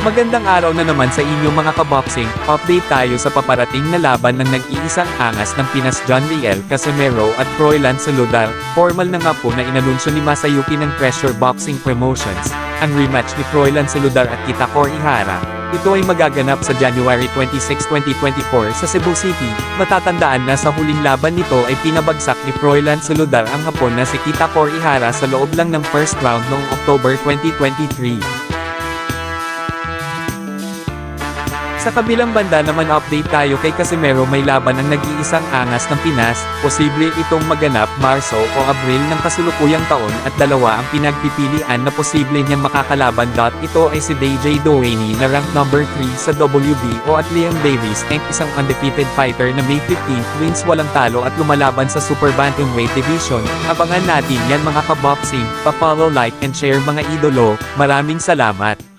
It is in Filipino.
Magandang araw na naman sa inyo mga kaboxing, update tayo sa paparating na laban ng nag-iisang angas ng Pinas John Riel Casimero at Froilan Saludar. Formal na nga po na inanunsyo ni Masayuki ng Pressure Boxing Promotions, ang rematch ni Froilan Saludar at Kitakor Ihara. Ito ay magaganap sa January 26, 2024 sa Cebu City. Matatandaan na sa huling laban nito ay pinabagsak ni Froilan Saludar ang Hapon na si Kitakor Ihara sa loob lang ng first round noong October 2023. Sa kabilang banda naman update tayo kay Casimero, may laban ang nag-iisang angas ng Pinas, posible itong maganap Marso o Abril ng kasulukuyang taon at dalawa ang pinagpipilian na posible niyang makakalaban. Ito ay si DJ Doheny na rank number 3 sa WBO at Liam Davis Inc. isang undefeated fighter na May 15 wins walang talo at lumalaban sa Super Bantamweight Division. Abangan natin yan mga kaboxing, pa-follow, like and share mga idolo. Maraming salamat.